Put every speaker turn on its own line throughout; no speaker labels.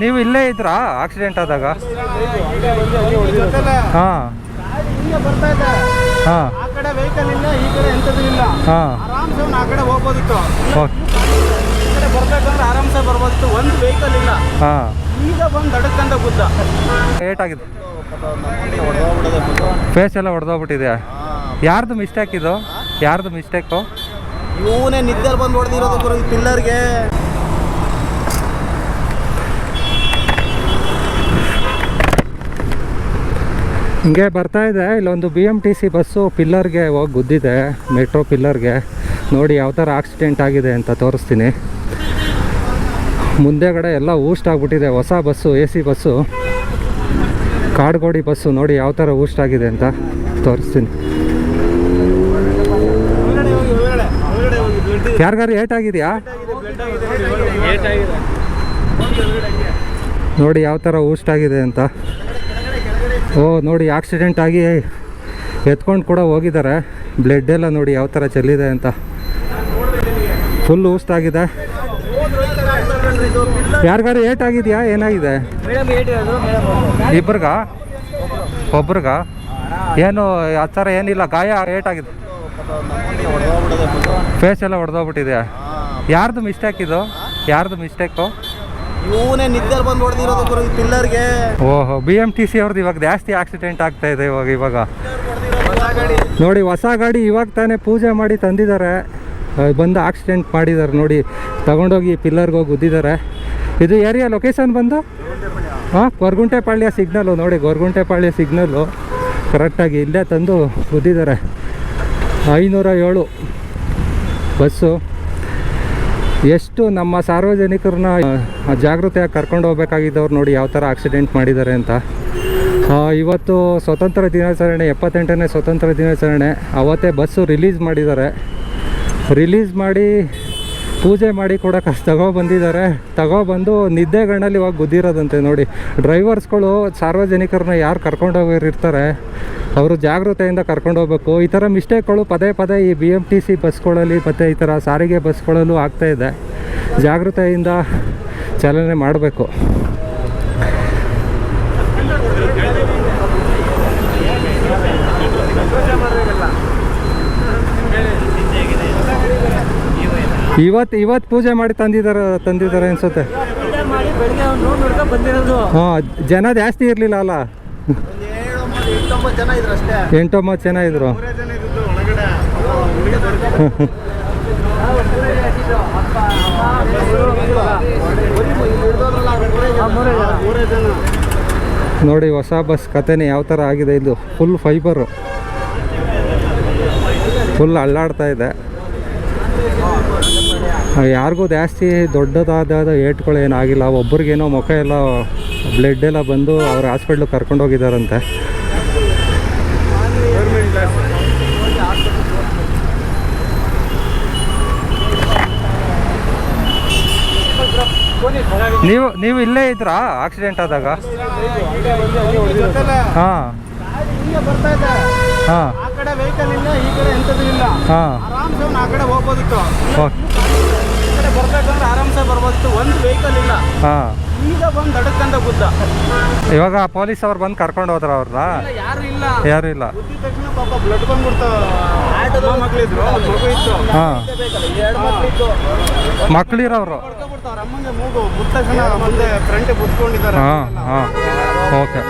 ನೀವು ಇಲ್ಲೇ ಇದ್ರಾ ಆಕ್ಸಿಡೆಂಟ್ ಆದಾಗ? ಹಾಂ ಹಾಂ
ಆ ಕಡೆ ವೆಹಿಕಲ್ ಇಲ್ಲ, ಈ ಕಡೆ ಎಂಥದ್ದು ಇಲ್ಲ.
ಹಾಂ
ಆರಾಮ್ಸೆ ಆ ಕಡೆ ಹೋಗ್ಬೋದಿತ್ತು.
ಓಕೆ.
ಈ ಕಡೆ ಬರ್ಬೇಕಂದ್ರೆ ಆರಾಮ್ಸೆ ಬರ್ಬೋದಿತ್ತು. ಒಂದು ವೆಹಿಕಲ್ ಇಲ್ಲ.
ಹಾಂ
ಈಗ ಬಂದು ಅಡಕ್ಕಂತ ಗುದ್ದ.
ಏಟಾಗಿದೆ, ಫೇಸ್ ಎಲ್ಲ ಹೊಡೆದೋಗ್ಬಿಟ್ಟಿದೆ. ಯಾರ್ದು ಮಿಸ್ಟೇಕ್ ಇದು? ಯಾರ್ದು ಮಿಸ್ಟೇಕು?
ಇವನೇ ನಿದ್ದೆ ಬಂದು ಹೊಡೆದಿರೋದು ಈ ಪಿಲ್ಲರ್ಗೆ.
ಹಿಂಗೆ ಬರ್ತಾ ಇದೆ, ಇಲ್ಲೊಂದು BMTC ಬಸ್ಸು ಪಿಲ್ಲರ್ಗೆ ಹೋಗಿ ಗುದ್ದಿದೆ, ಮೆಟ್ರೋ ಪಿಲ್ಲರ್ಗೆ. ನೋಡಿ ಯಾವ ಥರ ಆಕ್ಸಿಡೆಂಟ್ ಆಗಿದೆ ಅಂತ ತೋರಿಸ್ತೀನಿ. ಮುಂದೆಗಡೆ ಎಲ್ಲ ಊಸ್ಟ್ ಆಗಿಬಿಟ್ಟಿದೆ. ಹೊಸ bus, AC bus, Kadugodi bus. ನೋಡಿ ಯಾವ ಥರ ಊಸ್ಟ್ ಆಗಿದೆ ಅಂತ ತೋರಿಸ್ತೀನಿ. ಯಾರಿಗಾರು ಏಟಾಗಿದೆಯಾ? ನೋಡಿ ಯಾವ ಥರ ಊಸ್ಟ್ ಆಗಿದೆ ಅಂತ. ಓ ನೋಡಿ, ಆಕ್ಸಿಡೆಂಟ್ ಆಗಿ ಎತ್ಕೊಂಡು ಕೂಡ ಹೋಗಿದ್ದಾರೆ. ಬ್ಲಡ್ ಎಲ್ಲ ನೋಡಿ ಯಾವ ಥರ ಚೆಲ್ಲಿದೆ ಅಂತ. ಫುಲ್ ಊಸ್ಟ್ ಆಗಿದೆ. ಯಾರಿಗಾರು ಏಟಾಗಿದೆಯಾ? ಏನಾಗಿದೆ? ಇಬ್ಬರಿಗ? ಒಬ್ರಿಗ? ಏನು ಆ ಥರ ಏನಿಲ್ಲ, ಗಾಯ ಏಟಾಗಿದೆ. ಫೇಸ್ ಎಲ್ಲ ಹೊಡೆದೋಗ್ಬಿಟ್ಟಿದೆ. ಯಾರ್ದು ಮಿಸ್ಟೇಕ್ ಇದು? ಯಾರ್ದು ಮಿಸ್ಟೇಕು?
ಇವನೇ ನಿದ್ದೆ ಬಂದು ಹೊಡೆದಿರೋದು ಈ ಪಿಲ್ಲರ್ಗೆ.
ಓಹೋ, BMTC ಅವ್ರದ್ದು ಇವಾಗ ಜಾಸ್ತಿ ಆಕ್ಸಿಡೆಂಟ್ ಆಗ್ತಾ ಇದೆ ಇವಾಗ. ನೋಡಿ ಹೊಸ ಗಾಡಿ ಇವಾಗ ತಾನೇ ಪೂಜೆ ಮಾಡಿ ತಂದಿದ್ದಾರೆ, ಬಂದು ಆಕ್ಸಿಡೆಂಟ್ ಮಾಡಿದ್ದಾರೆ. ನೋಡಿ ತಗೊಂಡೋಗಿ ಪಿಲ್ಲರ್ಗೆ ಹೋಗಿ ಗುದ್ದಿದ್ದಾರೆ. ಇದು ಏರಿಯಾ ಲೊಕೇಶನ್ ಬಂದು ಹಾಂ, ಗೊರಗುಂಟೆಪಾಳ್ಯ ಸಿಗ್ನಲ್ಲು. ನೋಡಿ ಗೊರಗುಂಟೆಪಾಳ್ಯ ಸಿಗ್ನಲ್ಲು ಕರೆಕ್ಟಾಗಿ ಇಲ್ಲೇ ತಂದು ಗುದ್ದಿದ್ದಾರೆ. 507 ಬಸ್ಸು. ಎಷ್ಟು ನಮ್ಮ ಸಾರ್ವಜನಿಕರನ್ನ ಜಾಗೃತಿಯಾಗಿ ಕರ್ಕೊಂಡು ಹೋಗ್ಬೇಕಾಗಿದ್ದವ್ರು ನೋಡಿ ಯಾವ ಥರ ಆಕ್ಸಿಡೆಂಟ್ ಮಾಡಿದ್ದಾರೆ ಅಂತ. ಇವತ್ತು ಸ್ವತಂತ್ರ ದಿನಾಚರಣೆ, 78ನೇ ಸ್ವತಂತ್ರ ದಿನಾಚರಣೆ. ಅವತ್ತೇ ಬಸ್ಸು ರಿಲೀಸ್ ಮಾಡಿದ್ದಾರೆ. ರಿಲೀಸ್ ಮಾಡಿ ಪೂಜೆ ಮಾಡಿ ಕೂಡ ತಗೊಬಂದಿದ್ದಾರೆ. ತಗೊಬಂದು ನಿದ್ದೆಗಣ್ಣಲ್ಲಿ ಇವಾಗ ಗುದ್ದಿರೋದಂತೆ. ನೋಡಿ ಡ್ರೈವರ್ಸ್ಗಳು ಸಾರ್ವಜನಿಕರನ್ನ ಯಾರು ಕರ್ಕೊಂಡೋಗಿರ್ತಾರೆ ಅವರು ಜಾಗೃತೆಯಿಂದ ಕರ್ಕೊಂಡೋಗ್ಬೇಕು. ಈ ಥರ ಮಿಸ್ಟೇಕ್ಗಳು ಪದೇ ಪದೇ ಈ BMTC ಬಸ್ಗಳಲ್ಲಿ ಮತ್ತು ಈ ಥರ ಸಾರಿಗೆ ಬಸ್ಗಳಲ್ಲೂ ಆಗ್ತಾಯಿದೆ. ಜಾಗೃತೆಯಿಂದ ಚಾಲನೆ ಮಾಡಬೇಕು. ಇವತ್ತು ಪೂಜೆ ಮಾಡಿ ತಂದಿದ್ದಾರೆ ಅನ್ಸುತ್ತೆ. ಹಾಂ, ಜನ ಜಾಸ್ತಿ ಇರಲಿಲ್ಲ ಅಲ್ಲ? 8-9 ಜನ ಇದ್ರು. ನೋಡಿ ಹೊಸ ಬಸ್ ಕಥೆನೇ ಯಾವ ಥರ ಆಗಿದೆ. ಇದು ಫುಲ್ ಫೈಬರು, ಫುಲ್ ಅಲ್ಲಾಡ್ತಾ ಇದೆ. ಯಾರಿಗೂ ಜಾಸ್ತಿ ದೊಡ್ಡದಾದ ಏಟ್ಗಳು ಏನಾಗಿಲ್ಲ. ಒಬ್ರಿಗೇನೋ ಮುಖ ಎಲ್ಲ ಬ್ಲಡ್ ಎಲ್ಲ ಬಂದು ಅವ್ರ ಹಾಸ್ಪಿಟ್ಲಿಗೆ ಕರ್ಕೊಂಡು ಹೋಗಿದ್ದಾರಂತೆ. ನೀವು ಇಲ್ಲೇ ಇದ್ರಾ ಆಕ್ಸಿಡೆಂಟ್ ಆದಾಗ? ಹಾಂ ಹಾಂ
ಆ ಕಡೆ ವೆಹಿಕಲ್ ಇಲ್ಲ, ಈ ಕಡೆ ಎಂಥದ್ದು ಇಲ್ಲ.
ಹಾಂ
ಆರಾಮ್ಸೆ ಆ ಕಡೆ ಹೋಗ್ಬೋದಿತ್ತು.
ಓಕೆ.
ಈ ಕಡೆ ಬರ್ಬೇಕಂದ್ರೆ ಆರಾಮ್ಸೆ ಬರ್ಬೋದಿತ್ತು. ಒಂದು ವೆಹಿಕಲ್ ಇಲ್ಲ.
ಹಾಂ,
ಈಗ ಬಂದು ಅಡಕ್ಕಂತ ಗುದ್ದ.
ಇವಾಗ ಪೊಲೀಸ್ ಅವ್ರು ಬಂದು ಕರ್ಕೊಂಡು ಹೋದ್ರ ಅವ್ರನ್ನ?
ಯಾರು ಇಲ್ಲ.
ಯಾರು ಇಲ್ಲ.
ಗುದ್ದಿದ ತಕ್ಷಣ ಪಾಪ ಬ್ಲಡ್ ಬಂದ್ಬಿಡ್ತು. ಮಕ್ಕಳಿದ್ರು, ಒಂದು ಮಗು ಇತ್ತು.
ಹಾಂ,
2 ಮಕ್ಕಳಿತ್ತು.
ಮಕ್ಕಳಿರೋರು?
ಅವ್ರ ಅಮ್ಮಂಗೆ ಮೂಗು ಮುಟ್ಟ ತಕ್ಷಣ ಮುಂದೆ ಫ್ರಂಟ್ ಬುದ್ಕೊಂಡಿದ್ದಾರೆ.
ಹಾಂ ಹಾಂ, ಓಕೆ.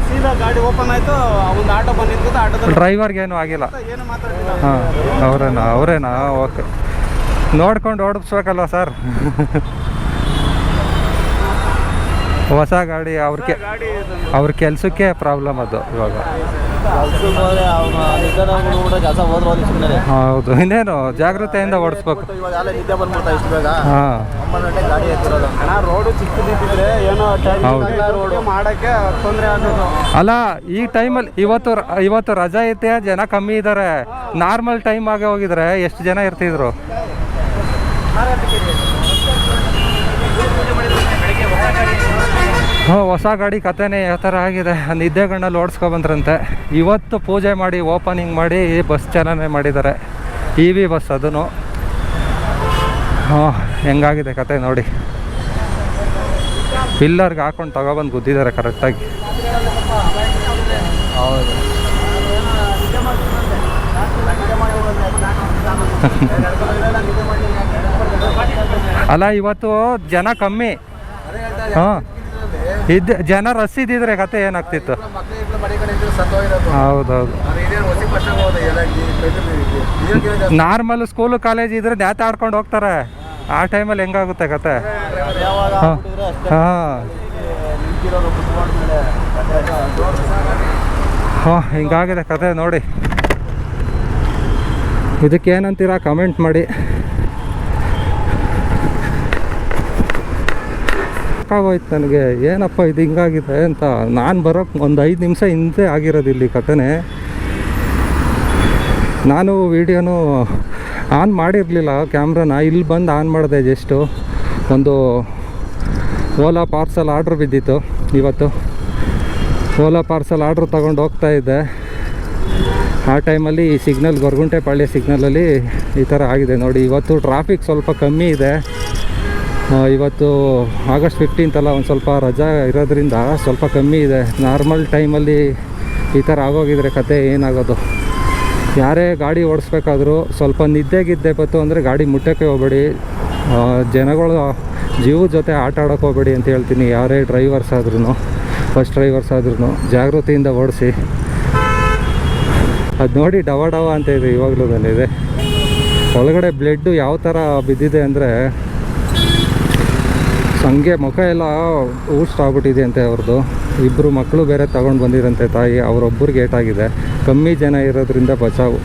ಸೀದಾ ಗಾಡಿ ಓಪನ್ ಆಯ್ತು. ಒಂದು ಆಟೋ ಬಂದು ನಿಂತಿದ್ದು. ಆಟೋದಲ್ಲಿ
ಡ್ರೈವರ್ಗೆ ಏನೂ ಆಗಿಲ್ಲ?
ಏನು ಮಾತಾಡ್ತಿಲ್ಲ.
ಹಾಂ, ಅವರೇನಾ? ಓಕೆ. ನೋಡ್ಕೊಂಡು ಓಡಿಸ್ಬೇಕಲ್ವ ಸರ್? ಹೊಸ ಗಾಡಿ ಅವ್ರ ಕೆಲಸಕ್ಕೆ ಪ್ರಾಬ್ಲಮ್ ಅದು ಇವಾಗ. ಹೌದು, ಇನ್ನೇನು ಜಾಗೃತೆಯಿಂದ ಓಡಿಸ್ಬೇಕು. ಹಾಂ,
ರೋಡು ಚಿಕ್ಕದಿದ್ರೆ ಏನೋ ರೋಡು ಮಾಡಕ್ಕೆ ತೊಂದರೆ ಆಗೋದು.
ಅಲ್ಲ, ಈ ಟೈಮಲ್ಲಿ ಇವತ್ತು ರಜಾ ಐತೆ, ಜನ ಕಮ್ಮಿ ಇದ್ದಾರೆ. ನಾರ್ಮಲ್ ಟೈಮ್ ಆಗಿ ಹೋಗಿದ್ರೆ ಎಷ್ಟು ಜನ ಇರ್ತಿದ್ರು? ಹೊಸ ಗಾಡಿ ಕಥೆನೇ ಯಾವ ಥರ ಆಗಿದೆ. ನಿದ್ದೆಗಣ್ಣಲ್ಲಿ ಓಡಿಸ್ಕೊಬಂದ್ರಂತೆ. ಇವತ್ತು ಪೂಜೆ ಮಾಡಿ ಓಪನಿಂಗ್ ಮಾಡಿ ಬಸ್ ಚಾಲನೆ ಮಾಡಿದ್ದಾರೆ. EV ಬಸ್ ಅದೂ. ಹೆಂಗಾಗಿದೆ ಕತೆ ನೋಡಿ. ಪಿಲ್ಲರ್ಗೆ ಹಾಕೊಂಡು ತಗೊಬಂದು ಗುದ್ದಿದ್ದಾರೆ ಕರೆಕ್ಟಾಗಿ.
ಹೌದು.
ಅಲ್ಲ ಇವತ್ತು ಜನ ಕಮ್ಮಿ. ಹಾಂ, ಜನ ರಸ್ ಇದ್ದಿದ್ರೆ ಕತೆ ಏನಾಗ್ತಿತ್ತು. ಹೌದೌದು. ನಾರ್ಮಲ್ ಸ್ಕೂಲು ಕಾಲೇಜ್ ಇದ್ರೆ ನೇತಾಡ್ಕೊಂಡು ಹೋಗ್ತಾರೆ. ಆ ಟೈಮಲ್ಲಿ ಹೆಂಗಾಗುತ್ತೆ ಕತೆ. ಹಾಂ ಹಾಂ ಹಾಂ, ಹಿಂಗಾಗಿದೆ ಕತೆ ನೋಡಿ. ಇದಕ್ಕೇನಂತೀರಾ ಕಮೆಂಟ್ ಮಾಡಿ. ಸಾಕಾಗೋಯ್ತು ನನಗೆ, ಏನಪ್ಪ ಇದು ಹಿಂಗಾಗಿದೆ ಅಂತ. ನಾನು ಬರೋಕ್ಕೆ ಒಂದು 5 ನಿಮಿಷ ಹಿಂದೆ ಆಗಿರೋದು ಇಲ್ಲಿ ಕತೆನೇ. ನಾನು ವೀಡಿಯೋನು ಆನ್ ಮಾಡಿರಲಿಲ್ಲ ಕ್ಯಾಮ್ರಾನ, ಇಲ್ಲಿ ಬಂದು ಆನ್ ಮಾಡಿದೆ. ಜಸ್ಟು ಒಂದು ಓಲಾ ಪಾರ್ಸಲ್ ಆರ್ಡ್ರ್ ಬಿದ್ದಿತ್ತು ಇವತ್ತು. ಓಲಾ ಪಾರ್ಸಲ್ ಆರ್ಡ್ರ್ ತೊಗೊಂಡು ಹೋಗ್ತಾಯಿದ್ದೆ. ಆ ಟೈಮಲ್ಲಿ ಈ ಸಿಗ್ನಲ್, ಗೊರಗುಂಟೆಪಾಳ್ಯ ಸಿಗ್ನಲಲ್ಲಿ ಈ ಥರ ಆಗಿದೆ ನೋಡಿ. ಇವತ್ತು ಟ್ರಾಫಿಕ್ ಸ್ವಲ್ಪ ಕಮ್ಮಿ ಇದೆ. ಇವತ್ತು ಆಗಸ್ಟ್ 15th ಅಲ್ಲ, ಒಂದು ಸ್ವಲ್ಪ ರಜಾ ಇರೋದ್ರಿಂದ ಸ್ವಲ್ಪ ಕಮ್ಮಿ ಇದೆ. ನಾರ್ಮಲ್ ಟೈಮಲ್ಲಿ ಈ ಥರ ಆಗೋಗಿದ್ರೆ ಕತೆ ಏನಾಗೋದು. ಯಾರೇ ಗಾಡಿ ಓಡಿಸ್ಬೇಕಾದ್ರೂ ಸ್ವಲ್ಪ ನಿದ್ದೆಗಿದ್ದೆ ಬತ್ತು ಅಂದರೆ ಗಾಡಿ ಮುಟ್ಟೋಕ್ಕೆ ಹೋಗಬೇಡಿ. ಜನಗಳ ಜೀವದ ಜೊತೆ ಆಟ ಆಡೋಕ್ಕೆ ಹೋಗಬೇಡಿ ಅಂತ ಹೇಳ್ತೀನಿ. ಯಾರೇ ಡ್ರೈವರ್ಸ್ ಆದ್ರೂ, ಫಸ್ಟ್ ಡ್ರೈವರ್ಸ್ ಆದ್ರೂ ಜಾಗೃತಿಯಿಂದ ಓಡಿಸಿ. ಅದು ನೋಡಿ ಡವ ಡವ ಅಂತ ಇದೆ ಇವಾಗಲೂ ಇದೆ. ಒಳಗಡೆ ಬ್ಲಡ್ಡು ಯಾವ ಥರ ಬಿದ್ದಿದೆ ಅಂದರೆ ಹಂಗೆ ಮುಖ ಎಲ್ಲ ಊಷ್ಟಾಗ್ಬಿಟ್ಟಿದೆ ಅಂತೆ ಅವ್ರದ್ದು. 2 ಮಕ್ಕಳು ಬೇರೆ ತಗೊಂಡು ಬಂದಿರಂತೆ ತಾಯಿ. ಅವರೊಬ್ಬರಿಗೆ ಏಟಾಗಿದೆ. ಕಮ್ಮಿ ಜನ ಇರೋದ್ರಿಂದ ಬಚಾವು.